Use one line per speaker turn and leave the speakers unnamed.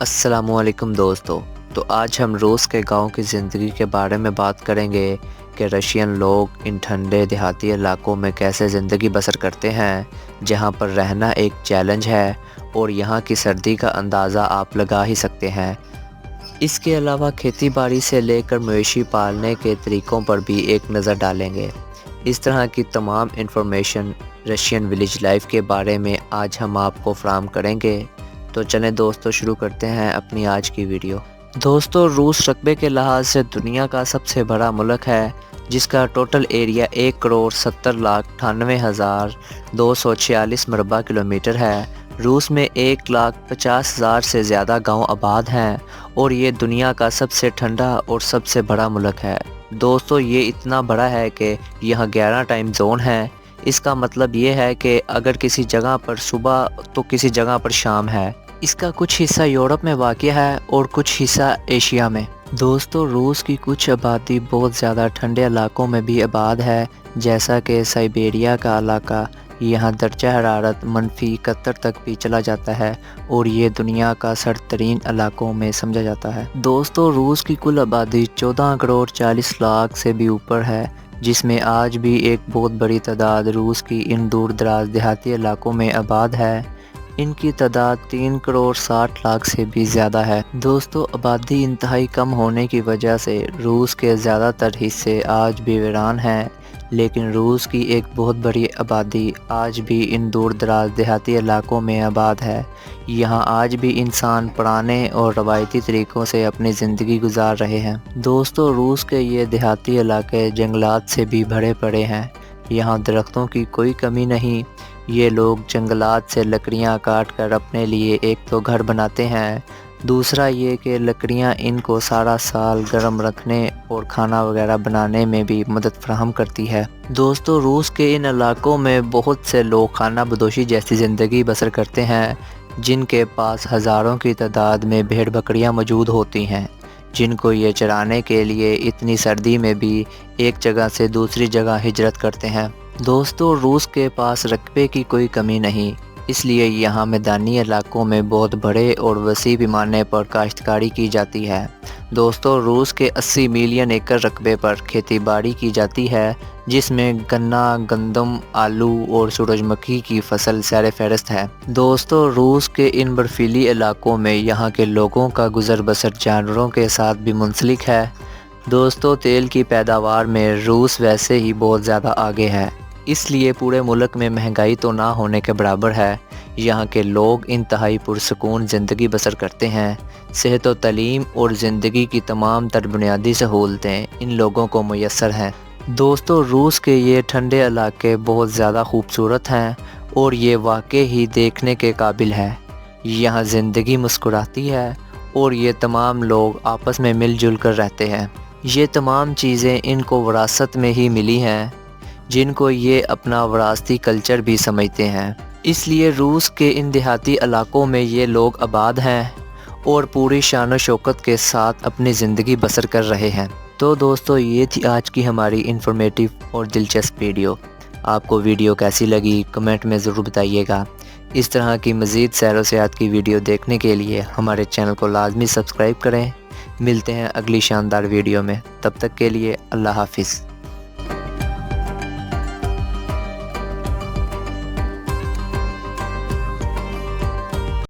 अस्सलाम वालेकुम दोस्तों। तो आज हम रूस के गांव की ज़िंदगी के बारे में बात करेंगे कि रशियन लोग इन ठंडे देहाती इलाकों में कैसे ज़िंदगी बसर करते हैं, जहां पर रहना एक चैलेंज है और यहां की सर्दी का अंदाज़ा आप लगा ही सकते हैं। इसके अलावा खेती बाड़ी से लेकर मवेशी पालने के तरीक़ों पर भी एक नज़र डालेंगे। इस तरह की तमाम इन्फॉर्मेशन रशियन विलेज लाइफ के बारे में आज हम आपको फराहम करेंगे। तो चलें दोस्तों, शुरू करते हैं अपनी आज की वीडियो। दोस्तों, रूस रकबे के लिहाज से दुनिया का सबसे बड़ा मुल्क है, जिसका टोटल एरिया 1,70,98,246 मरबा किलोमीटर है। रूस में 1,50,000 से ज़्यादा गांव आबाद हैं और ये दुनिया का सबसे ठंडा और सबसे बड़ा मुल्क है। दोस्तों, ये इतना बड़ा है कि यहाँ 11 टाइम जोन हैं। इसका मतलब ये है कि अगर किसी जगह पर सुबह तो किसी जगह पर शाम है। इसका कुछ हिस्सा यूरोप में वाक़ है और कुछ हिस्सा एशिया में। दोस्तों, रूस की कुछ आबादी बहुत ज़्यादा ठंडे इलाकों में भी आबाद है, जैसा कि साइबेरिया का इलाका। यहाँ दर्जा हरारत -71 तक भी चला जाता है और ये दुनिया का सर्द तरीन इलाकों में समझा जाता है। दोस्तों, रूस की कुल आबादी 14,40,00,000 से भी ऊपर है, जिसमें आज भी एक बहुत बड़ी तादाद रूस की इन दूर दराज देहाती इलाकों में आबाद है। इनकी तादाद 3,60,00,000 से भी ज़्यादा है। दोस्तों, आबादी इंतहाई कम होने की वजह से रूस के ज़्यादातर हिस्से आज भी वीरान हैं, लेकिन रूस की एक बहुत बड़ी आबादी आज भी इन दूर दराज देहाती इलाकों में आबाद है। यहाँ आज भी इंसान पुराने और रवायती तरीक़ों से अपनी ज़िंदगी गुजार रहे हैं। दोस्तों, रूस के ये देहाती इलाके जंगलात से भी भरे पड़े हैं। यहाँ दरख्तों की कोई कमी नहीं। ये लोग जंगलात से लकड़ियाँ काट कर अपने लिए एक तो घर बनाते हैं, दूसरा ये कि लकड़ियाँ इनको सारा साल गर्म रखने और खाना वगैरह बनाने में भी मदद फराहम करती है। दोस्तों, रूस के इन इलाकों में बहुत से लोग खाना बदोशी जैसी ज़िंदगी बसर करते हैं, जिनके पास हज़ारों की तादाद में भेड़ बकरियाँ मौजूद होती हैं, जिनको ये चराने के लिए इतनी सर्दी में भी एक जगह से दूसरी जगह हिजरत करते हैं। दोस्तों, रूस के पास रकबे की कोई कमी नहीं, इसलिए यहाँ मैदानी इलाकों में बहुत बड़े और वसी पैमाने पर काश्तकारी की जाती है। दोस्तों, रूस के 80 मिलियन एकड़ रकबे पर खेती बाड़ी की जाती है, जिसमें गन्ना, गंदम, आलू और सूरजमुखी की फसल सर फहरिस्त है। दोस्तों, रूस के इन बर्फीली इलाकों में यहाँ के लोगों का गुजर बसर जानवरों के साथ भी मुंसलिक है। दोस्तों, तेल की पैदावार में रूस वैसे ही बहुत ज़्यादा आगे है, इसलिए पूरे मुल्क में महंगाई तो ना होने के बराबर है। यहाँ के लोग इंतहाई पुरसकून ज़िंदगी बसर करते हैं। सेहत व तालीम और ज़िंदगी की तमाम तर बुनियादी सहूलतें इन लोगों को मुयस्सर हैं। दोस्तों, रूस के ये ठंडे इलाके बहुत ज़्यादा खूबसूरत हैं और ये वाकई ही देखने के काबिल है। यहाँ ज़िंदगी मुस्कुराती है और ये तमाम लोग आपस में मिलजुल कर रहते हैं। ये तमाम चीज़ें इनको विरासत में ही मिली हैं, जिनको ये अपना विरासती कल्चर भी समझते हैं। इसलिए रूस के इन देहाती इलाकों में ये लोग आबाद हैं और पूरी शान व शौकत के साथ अपनी ज़िंदगी बसर कर रहे हैं। तो दोस्तों, ये थी आज की हमारी इन्फॉर्मेटिव और दिलचस्प वीडियो। आपको वीडियो कैसी लगी कमेंट में ज़रूर बताइएगा। इस तरह की मज़ीद सैर व सियाहत की वीडियो देखने के लिए हमारे चैनल को लाजमी सब्सक्राइब करें। मिलते हैं अगली शानदार वीडियो में, तब तक के लिए अल्लाह हाफिज़।